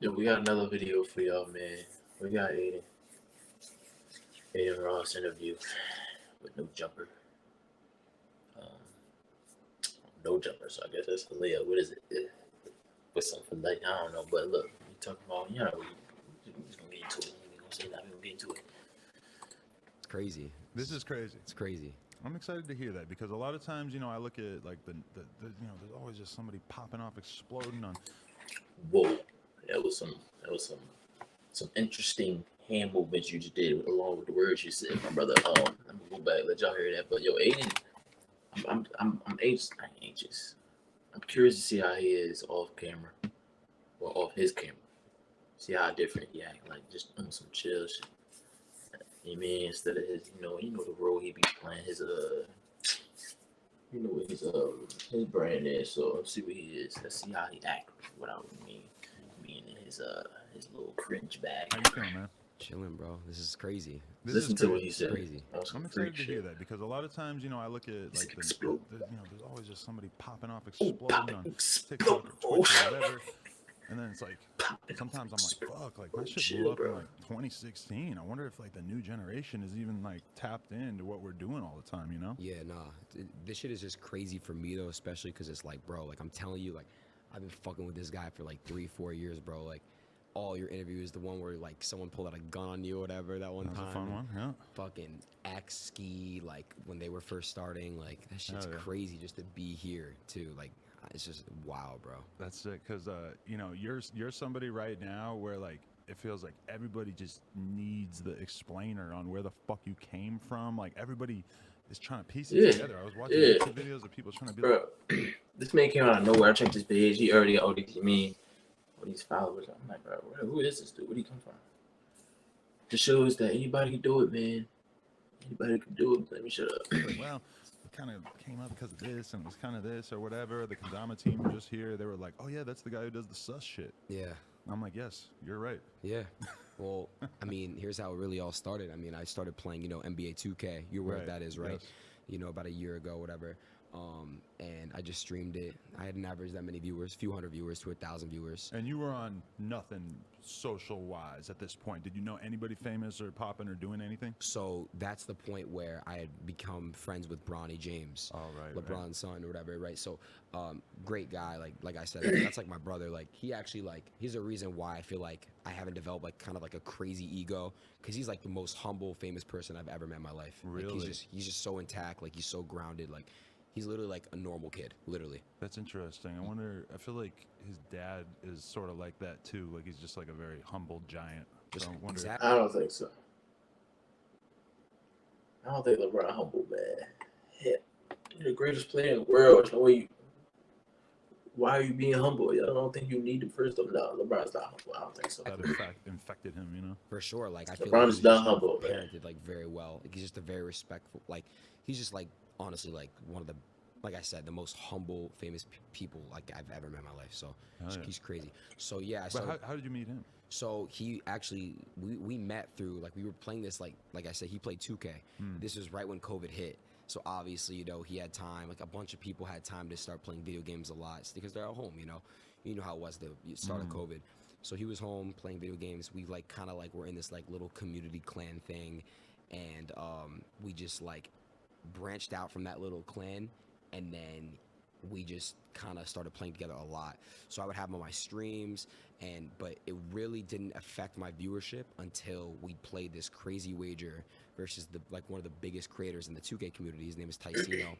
Yo, we got another video for y'all, man. We got Adin Ross interview with no jumper. Um, no jumper, so I guess that's the layup. What is it? With something like, I don't know, but look, we talking about, we just gonna get into it. We gonna say that, we gonna get into it. It's crazy. This is crazy. It's crazy. I'm excited to hear that because a lot of times, I look at like the there's always just somebody popping off, exploding on. Whoa, that was some interesting hand movements you just did along with the words you said, my brother. I'm gonna go back, let y'all hear that. But yo, Adin, I'm anxious. I'm anxious. I'm curious to see how he is off camera or off his camera. See how different he act, like just on some chill shit. You mean instead of his, the role he be playing, his what his brand is. So let's see what he is. Let's see how he act without me being in his little cringe bag. How you feeling, man? Chilling, bro. This is crazy. Listen to what he said. Crazy. I'm excited to hear that because a lot of times, I look at like there's always just somebody popping off, exploding on TikTok or Twitch or whatever. And then it's like, sometimes I'm like, fuck, like my shit blew up in like 2016. I wonder if like the new generation is even like tapped into what we're doing all the time, Yeah, nah. This shit is just crazy for me though, especially because it's like, bro, like I'm telling you, like I've been fucking with this guy for like 3-4 years, bro. Like all your interviews, the one where like someone pulled out a gun on you or whatever that one time. That was a fun one, yeah. Fucking X ski, like when they were first starting, like that shit's crazy just to be here too. Like it's just wow, bro. That's it, because you're somebody right now where like it feels like everybody just needs the explainer on where the fuck you came from. Like everybody is trying to piece it together. I was watching YouTube videos of people trying to be bro, like, this man came out of nowhere. I checked his page. He already got all these followers. I'm like, bro, who is this dude? Where'd he come from? Just shows that anybody can do it, man. Anybody can do it. Let me shut up. Well, it kind of came up because of this, and it was kind of this or whatever. The Kendama team were just here. They were like, oh yeah, that's the guy who does the sus shit. Yeah. I'm like, yes, you're right. Yeah. Well, I mean, here's how it really all started. I mean, I started playing, NBA 2K. You're aware what that is, right? Yes. About a year ago, whatever. And I just streamed it. I hadn't averaged that many viewers, few hundred viewers to 1,000 viewers. And you were on nothing social-wise at this point. Did you know anybody famous or popping or doing anything? So that's the point where I had become friends with Bronny James, LeBron's son or whatever, right? So great guy, like I said, that's like my brother. Like he actually he's a reason why I feel like I haven't developed like kind of like a crazy ego, because he's like the most humble, famous person I've ever met in my life. Really? Like, he's just so intact. Like he's so grounded. Like he's literally like a normal kid, literally. That's interesting. I feel like his dad is sort of like that too. Like he's just like a very humble giant. So I wonder. I don't think so. I don't think LeBron humble, man. Hit. You're the greatest player in the world. No way why are you being humble? I don't think you need it first. No, LeBron's not humble. I don't think so. That infected him, For sure. Like I feel LeBron's like not humble, parented like very well. Like he's just a very respectful. Like he's just like honestly like one of the, like I said, the most humble, famous people like I've ever met in my life. So he's crazy. So yeah. But how did you meet him? So he actually, we met through, like we were playing this, like I said, he played 2K. This was right when COVID hit. So obviously, he had time, like a bunch of people had time to start playing video games a lot because they're at home, You know how it was the start of COVID. So he was home playing video games. We like kind of like were in this like little community clan thing. And we just like branched out from that little clan. And then we just kind of started playing together a lot. So I would have him on my streams, but it really didn't affect my viewership until we played this crazy wager versus one of the biggest creators in the 2K community. His name is Ticino.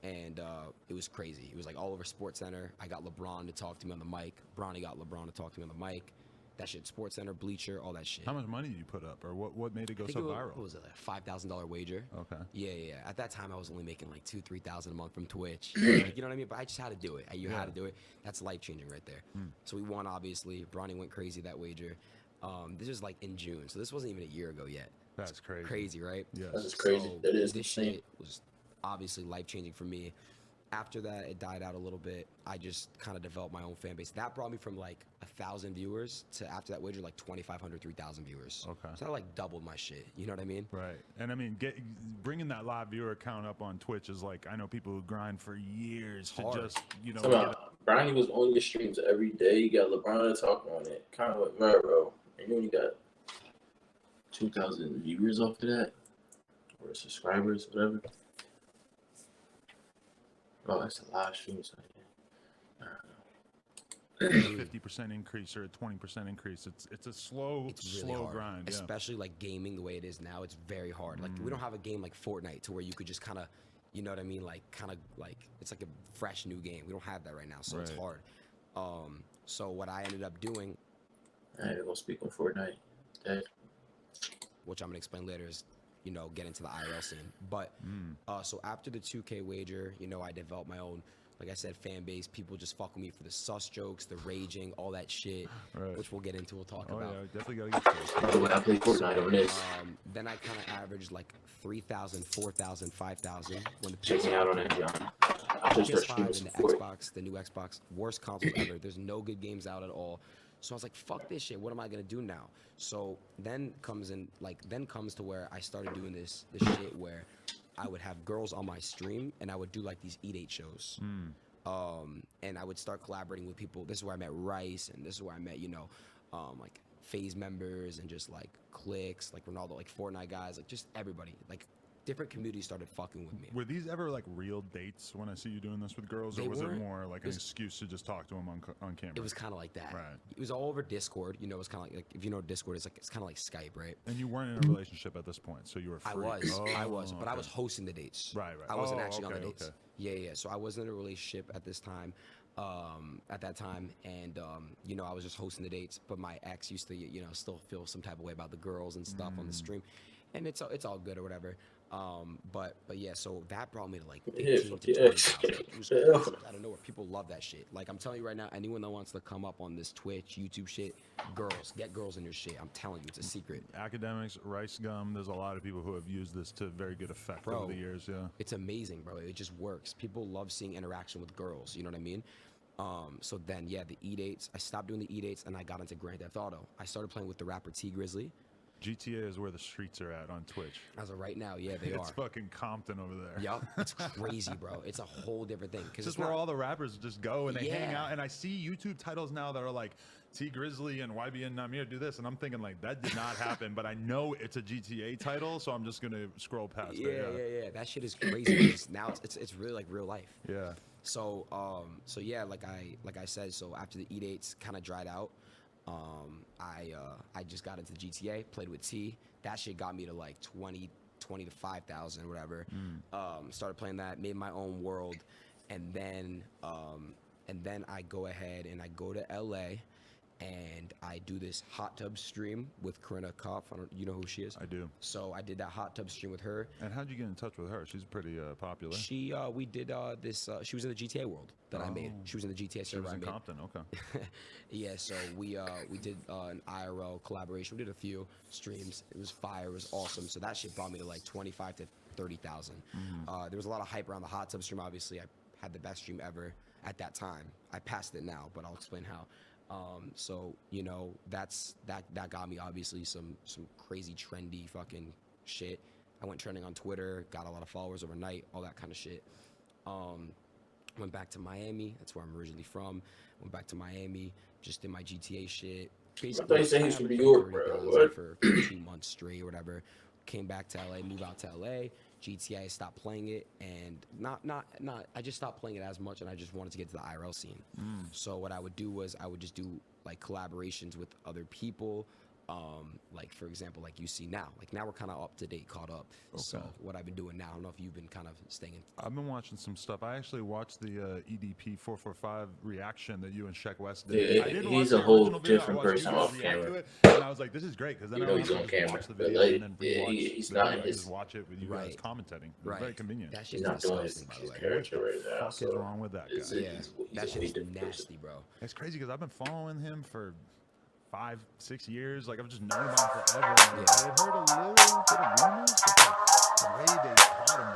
And it was crazy. It was like all over SportsCenter. I got LeBron to talk to me on the mic. Bronny got LeBron to talk to me on the mic. That shit, SportsCenter, Bleacher, all that shit. How much money did you put up, or what made it go so viral? What was it, like $5,000 wager? Okay. Yeah. At that time, I was only making like $2,000-3,000 a month from Twitch. Like, you know what I mean? But I just had to do it. You had to do it. That's life changing right there. So we won, obviously. Bronny went crazy that wager. This was like in June, so this wasn't even a year ago yet. That's crazy. Crazy, right? Yes. That's crazy. So that is this insane. shit was obviously life changing for me. After that, it died out a little bit. I just kind of developed my own fan base. That brought me from like 1,000 viewers to, after that wager, like 2,500, 3,000 viewers. Okay. So I like doubled my shit. You know what I mean? Right. And I mean, bringing that live viewer count up on Twitch is like, I know people who grind for years to just, Bronny was on your streams every day. You got LeBron talking on it. Kind of went mad, bro. And then you got 2,000 viewers off of that, or subscribers, whatever. Oh, that's a live stream. So yeah. I don't know. 50% increase or a 20% increase. It's a slow, It's really slow hard. grind. Yeah. Especially like gaming the way it is now, it's very hard. Like we don't have a game like Fortnite to where you could just kind of, you know what I mean? Like kind of like it's like a fresh new game. We don't have that right now, so it's hard. So what I ended up doing, I ain't gonna speak on Fortnite. Okay. which I'm gonna explain later, is get into the IRL scene. But so after the 2K wager, I developed my own, like I said, fan base. People just fuck with me for the sus jokes, the raging, all that shit, which we'll get into. We'll talk about. Yeah, definitely gotta get to it. By the way, I play Fortnite on this. Then I kind of averaged like 3,000, 4,000, 5,000 when the Check me out on that, John. I just start streaming PS5 some and the Fortnite. Xbox, the new Xbox, worst console ever. There's no good games out at all. So I was like, fuck this shit. What am I gonna do now? So then comes to where I started doing this shit where I would have girls on my stream and I would do like these Eat 8 shows. And I would start collaborating with people. This is where I met Rice, and this is where I met, like FaZe members and just like cliques, like Ronaldo, like Fortnite guys, like just everybody. Like different communities started fucking with me. Were these ever like real dates when I see you doing this with girls, or was it more like an excuse to just talk to them on camera? It was kind of like that. Right. It was all over Discord. It was kind of like if you know Discord, it's kind of like Skype, right? And you weren't in a relationship at this point, so you were free. I was, but I was hosting the dates. Right. I wasn't actually on the Okay. dates. Yeah. So I wasn't in a relationship at this time. At that time, and I was just hosting the dates. But my ex used to, still feel some type of way about the girls and stuff on the stream, and it's all good or whatever. But yeah, so that brought me to like 15 to 20,000. It was crazy out of nowhere. People love that shit. Like I'm telling you right now, anyone that wants to come up on this Twitch, YouTube shit, get girls in your shit. I'm telling you, it's a secret. Academics, Rice Gum. There's a lot of people who have used this to very good effect over the years. Yeah, it's amazing, bro. It just works. People love seeing interaction with girls. You know what I mean? So then, yeah, the Eat 8s. I stopped doing the Eat 8s and I got into Grand Theft Auto. I started playing with the rapper T Grizzly. GTA is where the streets are at on Twitch. As of right now, yeah, they are. It's fucking Compton over there. Yup, it's crazy, bro. It's a whole different thing. It's just where all the rappers just go and they hang out. And I see YouTube titles now that are like T Grizzly and YBN Namir do this, and I'm thinking like that did not happen, but I know it's a GTA title, so I'm just gonna scroll past it. Yeah. That shit is crazy. Now it's really like real life. Yeah. So yeah, like I said, so after the Eat 8s kind of dried out, I just got into GTA, played with T. That shit got me to like 20 to 5,000, whatever. Started playing that, made my own world, and then I go ahead and I go to LA, and I do this hot tub stream with Corinna Kopf. You know who she is? I do. So I did that hot tub stream with her. And how'd you get in touch with her? She's pretty popular. We did this. She was in the GTA world that I made. She was in the GTA server I made. She was in Compton. Okay. Yeah. So we did an IRL collaboration. We did a few streams. It was fire. It was awesome. So that shit brought me to like 25 to 30,000. There was a lot of hype around the hot tub stream. Obviously, I had the best stream ever at that time. I passed it now, but I'll explain how. So that got me obviously some crazy trendy fucking shit. I went trending on Twitter, got a lot of followers overnight, all that kind of shit. Went back to Miami. That's where I'm originally from. Went back to Miami, just did my GTA shit. Basically, I thought you said he's from New York, bro. What? For 2 months straight or whatever. Came back to LA, moved out to LA. GTA, stopped playing it, and I just stopped playing it as much, and I just wanted to get to the IRL scene. So what I would do was I would just do like collaborations with other people, like for example, like you see now. Like now we're kind of up to date, caught up. Okay. So what I've been doing now, I don't know if you've been kind of staying in. I've been watching some stuff. I actually watched the EDP 445 reaction that you and Sheck West did. Yeah, I didn't he's watch a the whole original video. different I watched person you guys off react to camera. it, and I was like, this is great because then You I know don't he's have on to just camera, watch the but, video like, and then yeah, rewatch he's the not video. I his- just watch it with you guys commentating. It's very convenient. That He's shit's not doing his disgusting, by the way. character right now. What the fuck is wrong with that guy? He's Yeah, that a shit is different person. nasty, bro. It's crazy because I've been following him for 5-6 years. Like I've just known about him forever. And I've heard a little bit of rumors, but like, the way they caught him.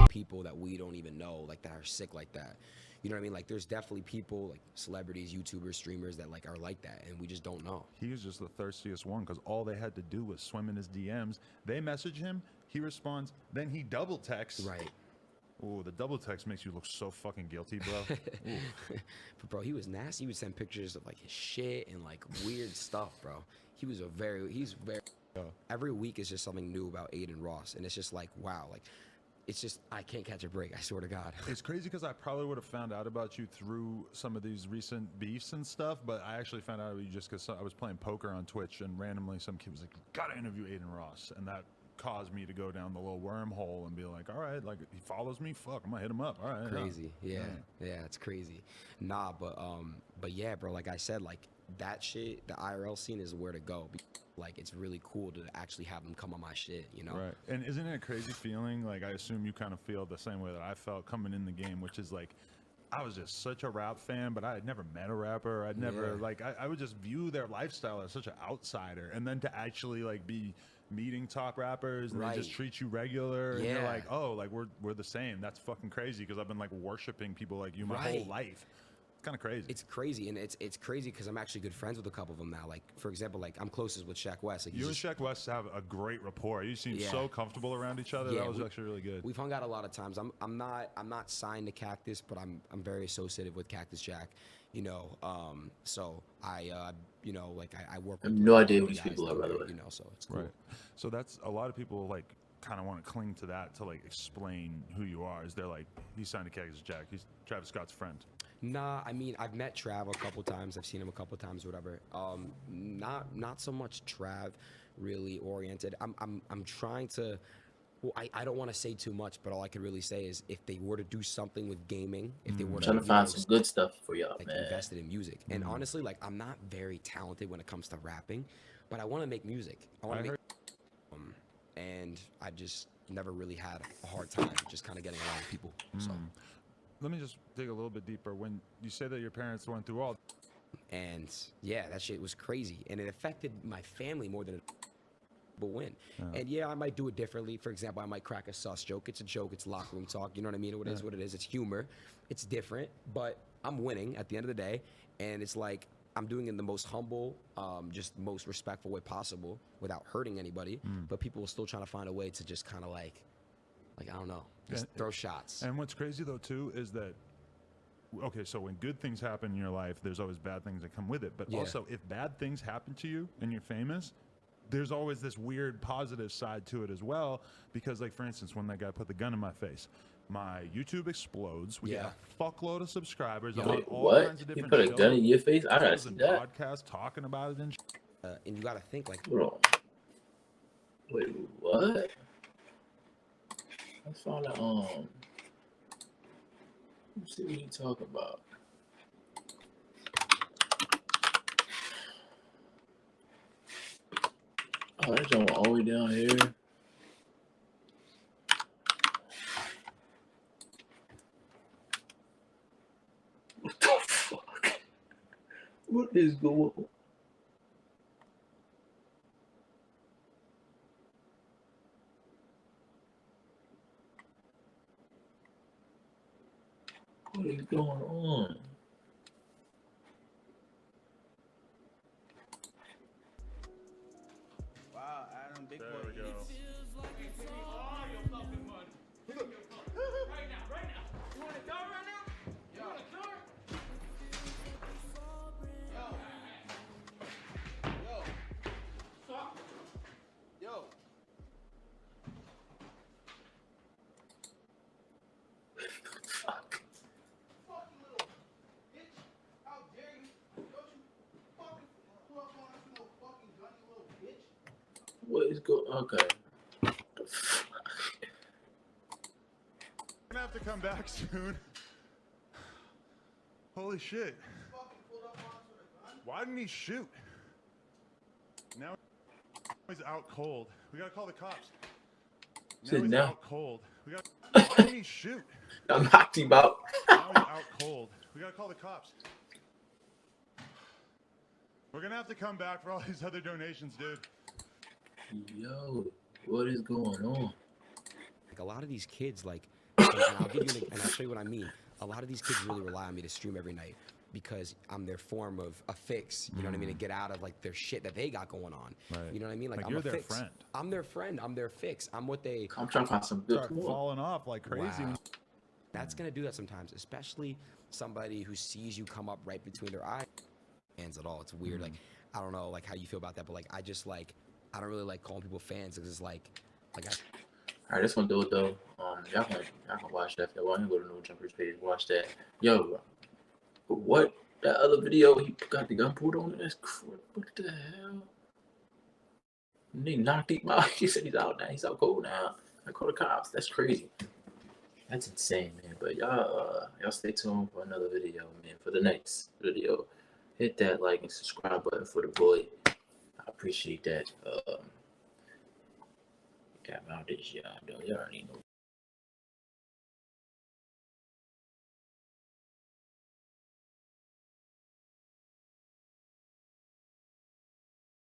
People that we don't even know, like that are sick like that. You know what I mean? Like there's definitely people, like celebrities, YouTubers, streamers that like are like that, and we just don't know. He was just the thirstiest one because all they had to do was swim in his DMs. They message him, he responds, then he double texts. Right. Ooh, the double text makes you look so fucking guilty, bro. But bro, he was nasty. He would send pictures of like his shit and like weird stuff, bro. He's very. Every week is just something new about Adin Ross, and it's just like, wow, like it's just I can't catch a break. I swear to God. It's crazy because I probably would have found out about you through some of these recent beefs and stuff, but I actually found out about you just because I was playing poker on Twitch, and randomly some kid was like, "Gotta interview Adin Ross," and that caused me to go down the little wormhole and be like, all right, like he follows me, fuck, I'm gonna hit him up. All right, Crazy. Yeah, it's crazy. Nah, but yeah, bro, like I said, like that shit, the IRL scene is where to go. Like it's really cool to actually have them come on my shit, you know? Right. And isn't it a crazy feeling? Like I assume you kind of feel the same way that I felt coming in the game, which is like I was just such a rap fan, but I had never met a rapper. I'd never like I would just view their lifestyle as such an outsider, and then to actually like be meeting top rappers and they just treat you regular and you're like, oh, like we're the same. That's fucking crazy because I've been like worshiping people like you my whole life. It's kind of crazy. It's crazy, and it's crazy because I'm actually good friends with a couple of them now. Like for example, like I'm closest with Shaq West. Like, you and Shaq West have a great rapport. You seem so comfortable around each other. That was actually really good. We've hung out a lot of times. I'm not signed to Cactus, but I'm very associated with Cactus Jack. You know, so I you know, like I work with I have no idea who these people are, by the way. You know, so it's cool. Right. So that's a lot of people like kind of want to cling to that to like explain who you are. Is they're like, he's signed to Cactus Jack. He's Travis Scott's friend. Nah, I mean I've met Trav a couple times. I've seen him a couple times, whatever. Not so much Trav really oriented. I'm trying to. Well, I don't want to say too much, but all I can really say is if they were to do something with gaming, if they were trying to find some good stuff for y'all, like man. invested in music. And honestly, like I'm not very talented when it comes to rapping, but I want to make music. I want to make, and I just never really had a hard time just kind of getting along with people. So let me just dig a little bit deeper. When you say that your parents went through all, and yeah, that shit was crazy, and it affected my family more than it. Win. And yeah, I might do it differently. For example, I might crack a sus joke. It's a joke. It's locker room talk. You know what I mean? It is what it is. It's humor. It's different, but I'm winning at the end of the day. And it's like I'm doing it in the most humble, just most respectful way possible without hurting anybody. But people are still trying to find a way to just kind of like I don't know, just throw shots. And what's crazy though too is that okay, so when good things happen in your life, there's always bad things that come with it. But also, if bad things happen to you and you're famous, there's always this weird positive side to it as well, because like for instance, when that guy put the gun in my face, my YouTube explodes. We get a fuckload of subscribers. I'm on all kinds of different shows. He put a gun in your face? I gotta see that. Podcast talking about it and and you gotta think like, hold on. Wait, what? Let's find out. Let's see what you talking about. Oh, that joint all the way down here. What the fuck? What is going on? What is going on? Wow, Adam, big boy. there we go. Right now. You want a car right now? You want a car? Yo. Fuck. Fuck you, little bitch. How dare you? Don't you fucking pull up on us, you little fucking gun, you little bitch. What is going on? Okay. Gonna have to come back soon. Holy shit. Fucking pulled up on us with a gun. Why didn't he shoot? Now he's out cold. We gotta call the cops. Now he's out cold. We gotta. Why didn't he shoot? I knocked him out. Now he's out cold. We gotta call the cops. We're gonna have to come back for all these other donations, dude. Yo, what is going on? like a lot of these kids, like, and I'll give you, and I'll show you what I mean. A lot of these kids really rely on me to stream every night because I'm their form of a fix. You know what I mean? To get out of like their shit that they got going on. Right. You know what I mean? Like I'm you're a their fix. friend. I'm their friend. I'm their fix. I'm what they. I'm trying to find some good Start cool. falling off like crazy. Wow. That's gonna do that sometimes, especially somebody who sees you come up right between their eyes. Fans at all. It's weird. Like I don't know like how you feel about that, but like I just like I don't really like calling people fans because it's like I All right, this one do it though. Y'all can watch that. If y'all want to go to No Jumpers page, watch that. Yo, what? That other video, he got the gun pulled on it. That's what the hell? And they knocked him out. He said he's out now. He's out cold now. I call the cops. That's crazy. That's insane, man. But y'all stay tuned for another video, man. For the next video, hit that like and subscribe button for the boy. I appreciate that. Yeah, about this, y'all already know.